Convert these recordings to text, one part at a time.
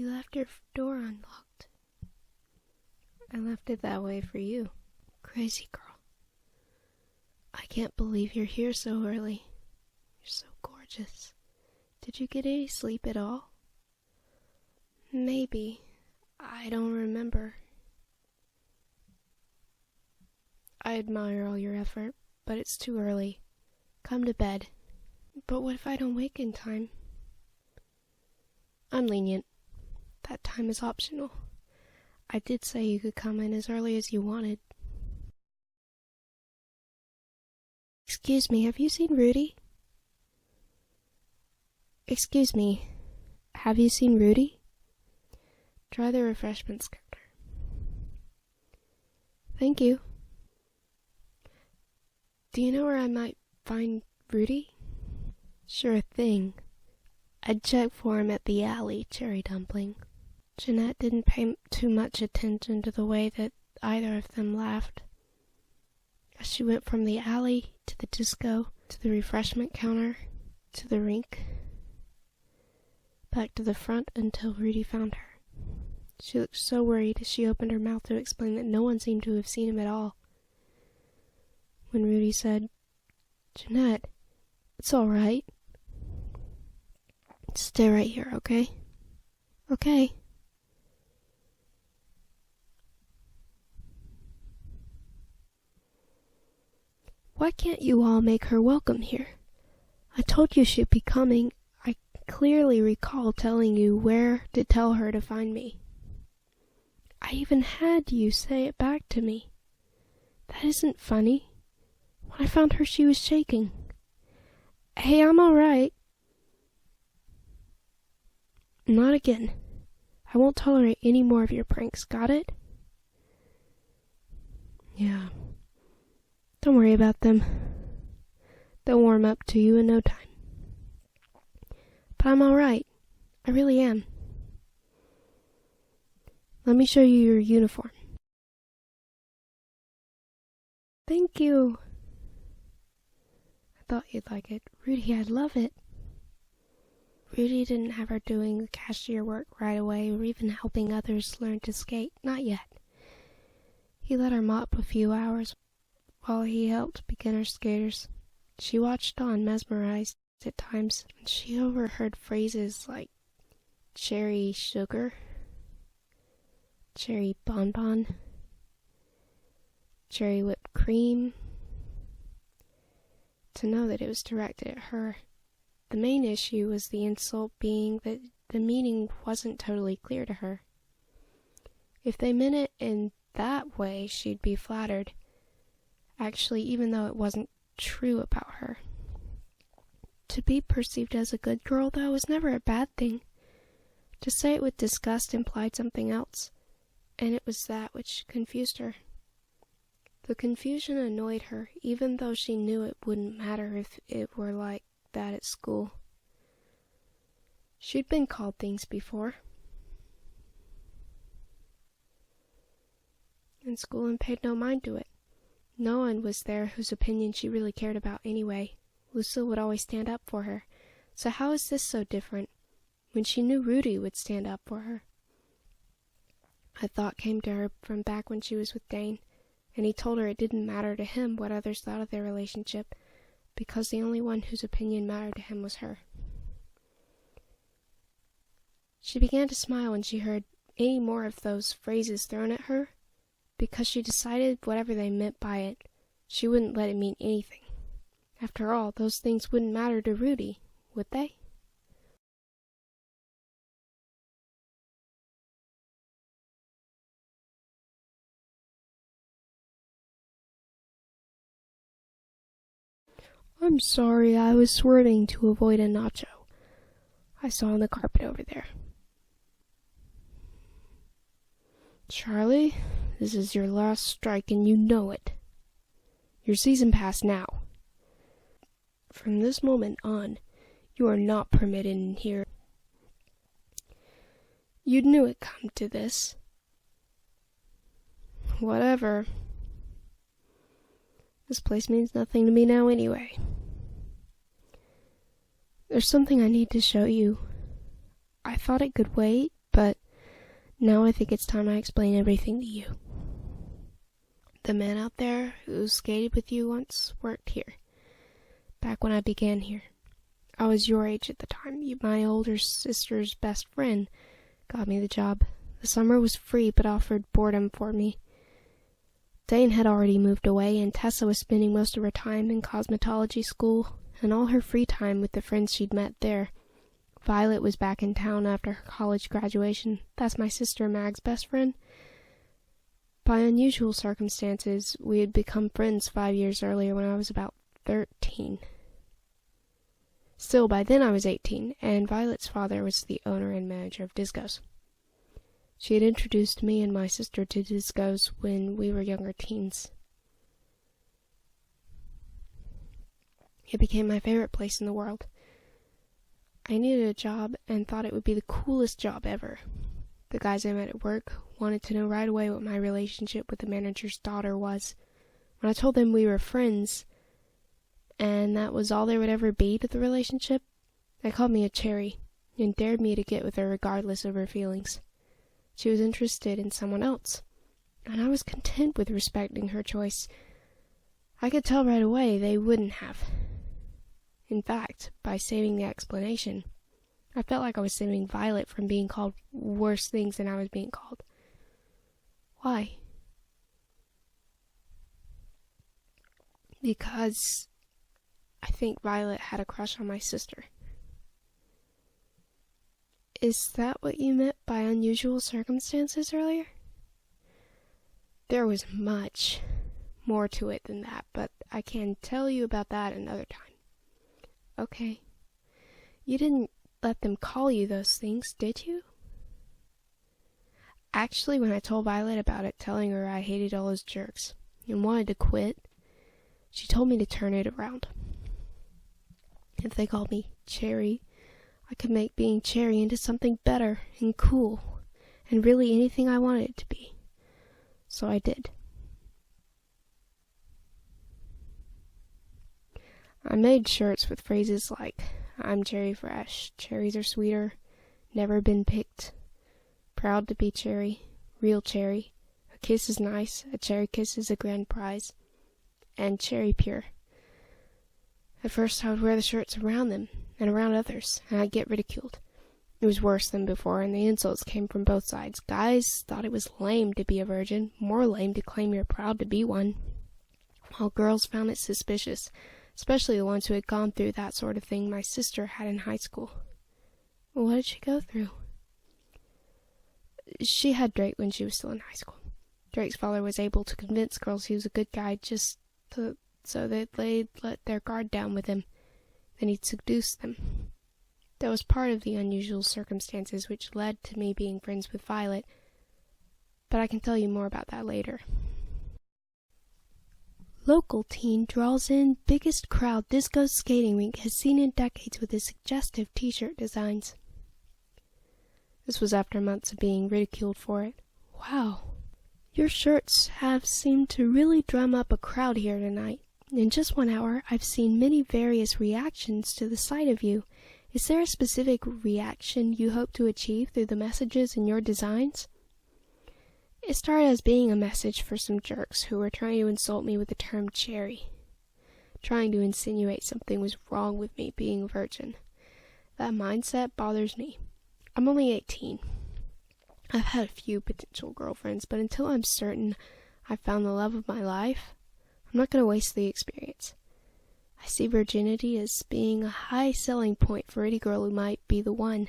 You left your door unlocked. I left it that way for you. Crazy girl. I can't believe you're here so early. You're so gorgeous. Did you get any sleep at all? Maybe. I don't remember. I admire all your effort, but it's too early. Come to bed. But what if I don't wake in time? I'm lenient. That time is optional. I did say you could come in as early as you wanted. Excuse me, have you seen Rudy? Excuse me, have you seen Rudy? Try the refreshments counter. Thank you. Do you know where I might find Rudy? Sure thing. I'd check for him at the alley, Cherry Dumpling. Jeanette didn't pay too much attention to the way that either of them laughed. As she went from the alley to the disco, to the refreshment counter, to the rink, back to the front until Rudy found her. She looked so worried as she opened her mouth to explain that no one seemed to have seen him at all. When Rudy said, "Jeanette, it's all right. Stay right here, okay? Okay." Why can't you all make her welcome here? I told you she'd be coming. I clearly recall telling you where to tell her to find me. I even had you say it back to me. That isn't funny. When I found her, she was shaking. Hey, I'm all right. Not again. I won't tolerate any more of your pranks, got it? Yeah. Don't worry about them. They'll warm up to you in no time. But I'm all right. I really am. Let me show you your uniform. Thank you. I thought you'd like it. Rudy, I'd love it. Rudy didn't have her doing the cashier work right away or even helping others learn to skate. Not yet. He let her mop a few hours while he helped beginner skaters. She watched on, mesmerized at times, and she overheard phrases like cherry sugar, cherry bonbon, cherry whipped cream, to know that it was directed at her. The main issue was the insult being that the meaning wasn't totally clear to her. If they meant it in that way, she'd be flattered. Actually, even though it wasn't true about her. To be perceived as a good girl, though, was never a bad thing. To say it with disgust implied something else, and it was that which confused her. The confusion annoyed her, even though she knew it wouldn't matter if it were like that at school. She'd been called things before. In school and paid no mind to it. No one was there whose opinion she really cared about anyway. Lucille would always stand up for her. So how is this so different, when she knew Rudy would stand up for her? A thought came to her from back when she was with Dane, and he told her it didn't matter to him what others thought of their relationship, because the only one whose opinion mattered to him was her. She began to smile when she heard any more of those phrases thrown at her, because she decided whatever they meant by it, she wouldn't let it mean anything. After all, those things wouldn't matter to Rudy, would they? I'm sorry, I was swerving to avoid a nacho I saw on the carpet over there. Charlie, this is your last strike and you know it. Your season pass now. From this moment on, you are not permitted in here. You knew it come to this. Whatever. This place means nothing to me now anyway. There's something I need to show you. I thought it could wait, but Now I think it's time I explain everything to you. The man out there who skated with you once worked here, back when I began here. I was your age at the time. My older sister's best friend got me the job. The summer was free but offered boredom for me. Dane had already moved away, and Tessa was spending most of her time in cosmetology school and all her free time with the friends she'd met there. Violet was back in town after her college graduation. That's my sister Mag's best friend. By unusual circumstances, we had become friends 5 years earlier when I was about 13. Still, by then I was 18, and Violet's father was the owner and manager of DizzGo's. She had introduced me and my sister to DizzGo's when we were younger teens. It became my favorite place in the world. I needed a job and thought it would be the coolest job ever. The guys I met at work wanted to know right away what my relationship with the manager's daughter was. When I told them we were friends, and that was all there would ever be to the relationship, they called me a cherry and dared me to get with her regardless of her feelings. She was interested in someone else, and I was content with respecting her choice. I could tell right away they wouldn't have. In fact, by saving the explanation, I felt like I was saving Violet from being called worse things than I was being called. Why? Because I think Violet had a crush on my sister. Is that what you meant by unusual circumstances earlier? There was much more to it than that, but I can tell you about that another time. Okay. You didn't let them call you those things, did you? Actually, when I told Violet about it, telling her I hated all those jerks and wanted to quit, she told me to turn it around. If they called me Cherry, I could make being Cherry into something better and cool, and really anything I wanted it to be. So I did. I made shirts with phrases like, I'm cherry fresh, cherries are sweeter, never been picked, proud to be cherry, real cherry, a kiss is nice, a cherry kiss is a grand prize, and cherry pure. At first I would wear the shirts around them and around others, and I'd get ridiculed. It was worse than before, and the insults came from both sides. Guys thought it was lame to be a virgin, more lame to claim you're proud to be one, while girls found it suspicious, especially the ones who had gone through that sort of thing my sister had in high school. What did she go through? She had Drake when she was still in high school. Drake's father was able to convince girls he was a good guy so that they'd let their guard down with him. Then he'd seduce them. That was part of the unusual circumstances which led to me being friends with Violet, but I can tell you more about that later. Local teen draws in biggest crowd DizzGo's skating rink has seen in decades with his suggestive t-shirt designs. This was after months of being ridiculed for it. Wow. Your shirts have seemed to really drum up a crowd here tonight. In just 1 hour, I've seen many various reactions to the sight of you. Is there a specific reaction you hope to achieve through the messages in your designs? It started as being a message for some jerks who were trying to insult me with the term cherry, trying to insinuate something was wrong with me being a virgin. That mindset bothers me. I'm only 18. I've had a few potential girlfriends, but until I'm certain I've found the love of my life, I'm not going to waste the experience. I see virginity as being a high selling point for any girl who might be the one.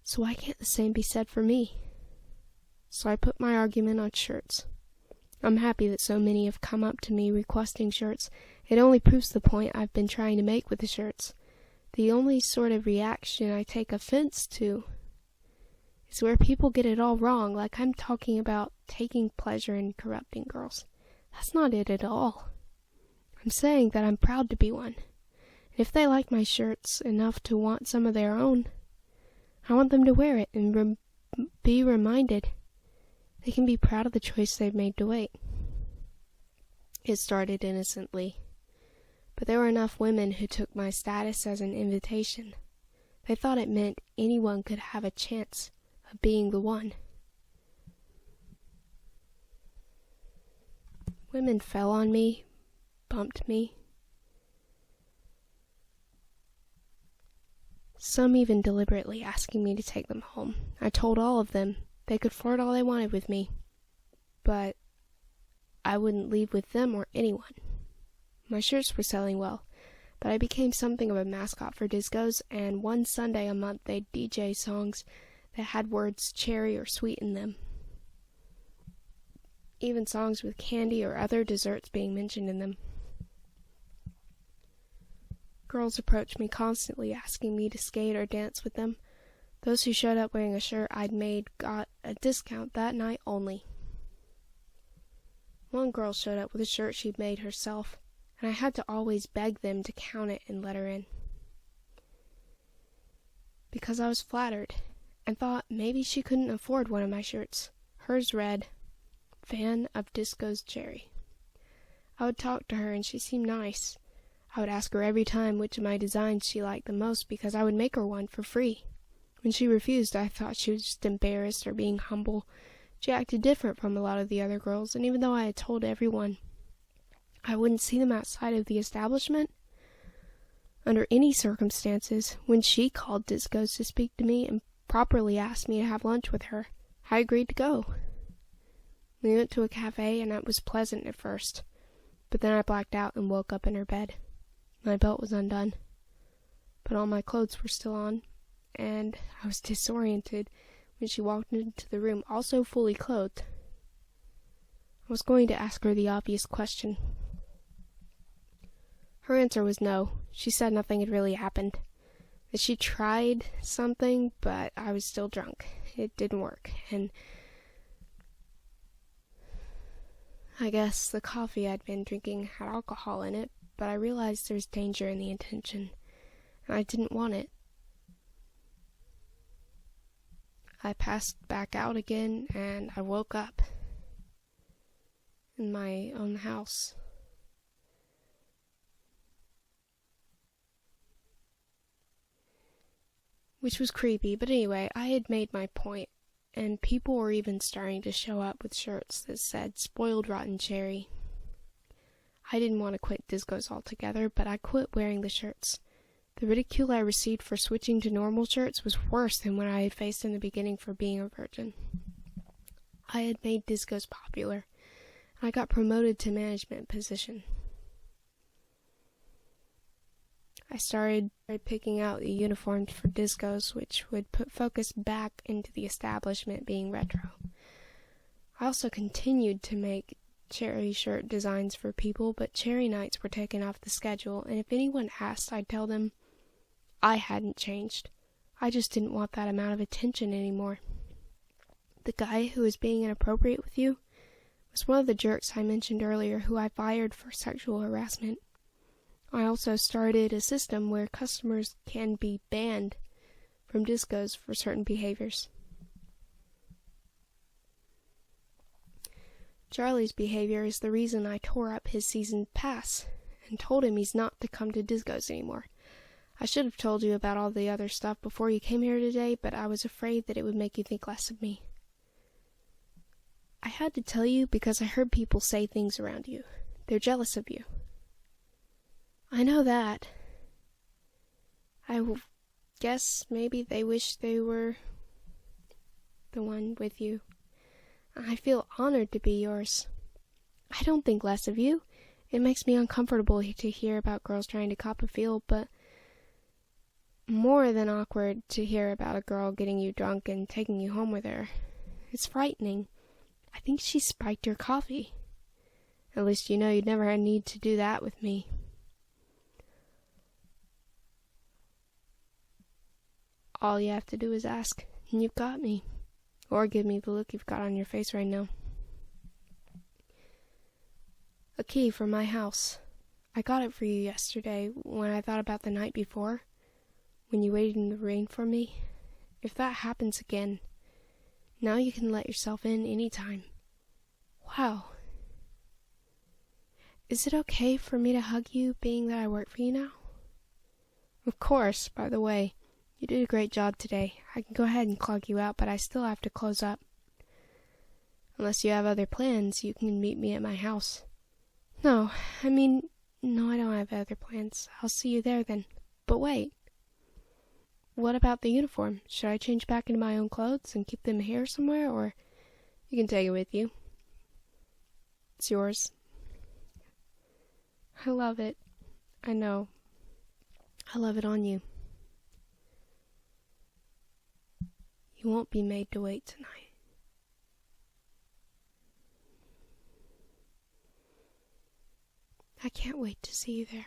So why can't the same be said for me? So I put my argument on shirts. I'm happy that so many have come up to me requesting shirts. It only proves the point I've been trying to make with the shirts. The only sort of reaction I take offense to is where people get it all wrong, like I'm talking about taking pleasure in corrupting girls. That's not it at all. I'm saying that I'm proud to be one. And if they like my shirts enough to want some of their own, I want them to wear it and be reminded they can be proud of the choice they've made to wait. It started innocently, but there were enough women who took my status as an invitation. They thought it meant anyone could have a chance of being the one. Women fell on me, bumped me. Some even deliberately asking me to take them home. I told all of them they could flirt all they wanted with me, but I wouldn't leave with them or anyone. My shirts were selling well, but I became something of a mascot for DizzGo's, and one Sunday a month they'd DJ songs that had words cherry or sweet in them. Even songs with candy or other desserts being mentioned in them. Girls approached me constantly asking me to skate or dance with them. Those who showed up wearing a shirt I'd made got a discount that night only. One girl showed up with a shirt she'd made herself, and I had to always beg them to count it and let her in. Because I was flattered, and thought maybe she couldn't afford one of my shirts. Hers read, "Fan of DizzGo's Cherry." I would talk to her and she seemed nice. I would ask her every time which of my designs she liked the most because I would make her one for free. When she refused, I thought she was just embarrassed or being humble. She acted different from a lot of the other girls, and even though I had told everyone I wouldn't see them outside of the establishment, under any circumstances, when she called DizzGo's to speak to me and properly asked me to have lunch with her, I agreed to go. We went to a cafe, and it was pleasant at first, but then I blacked out and woke up in her bed. My belt was undone, but all my clothes were still on, and I was disoriented when she walked into the room, also fully clothed. I was going to ask her the obvious question. Her answer was no. She said nothing had really happened. That she tried something, but I was still drunk. It didn't work, and I guess the coffee I'd been drinking had alcohol in it, but I realized there was danger in the intention, and I didn't want it. I passed back out again, and I woke up in my own house. Which was creepy, but anyway, I had made my point, and people were even starting to show up with shirts that said "Spoiled Rotten Cherry." I didn't want to quit DizzGo's altogether, but I quit wearing the shirts. The ridicule I received for switching to normal shirts was worse than what I had faced in the beginning for being a virgin. I had made DizzGo's popular, and I got promoted to management position. I started picking out the uniforms for DizzGo's, which would put focus back into the establishment being retro. I also continued to make cherry shirt designs for people, but cherry nights were taken off the schedule, and if anyone asked, I'd tell them I hadn't changed. I just didn't want that amount of attention anymore. The guy who was being inappropriate with you was one of the jerks I mentioned earlier who I fired for sexual harassment. I also started a system where customers can be banned from DizzGo's for certain behaviors. Charlie's behavior is the reason I tore up his season pass and told him he's not to come to DizzGo's anymore. I should have told you about all the other stuff before you came here today, but I was afraid that it would make you think less of me. I had to tell you because I heard people say things around you. They're jealous of you. I know that. I guess maybe they wish they were the one with you. I feel honored to be yours. I don't think less of you. It makes me uncomfortable to hear about girls trying to cop a feel, but more than awkward to hear about a girl getting you drunk and taking you home with her. It's frightening. I think she spiked your coffee. At least you know you'd never need to do that with me. All you have to do is ask, and you've got me. Or give me the look you've got on your face right now. A key for my house. I got it for you yesterday when I thought about the night before, when you waited in the rain for me. If that happens again, now you can let yourself in anytime. Wow. Is it okay for me to hug you, being that I work for you now? Of course, by the way. You did a great job today. I can go ahead and clog you out, but I still have to close up. Unless you have other plans, you can meet me at my house. No, no, I don't have other plans. I'll see you there then. But wait, what about the uniform? Should I change back into my own clothes and keep them here somewhere, or you can take it with you? It's yours. I love it. I know. I love it on you. You won't be made to wait tonight. I can't wait to see you there.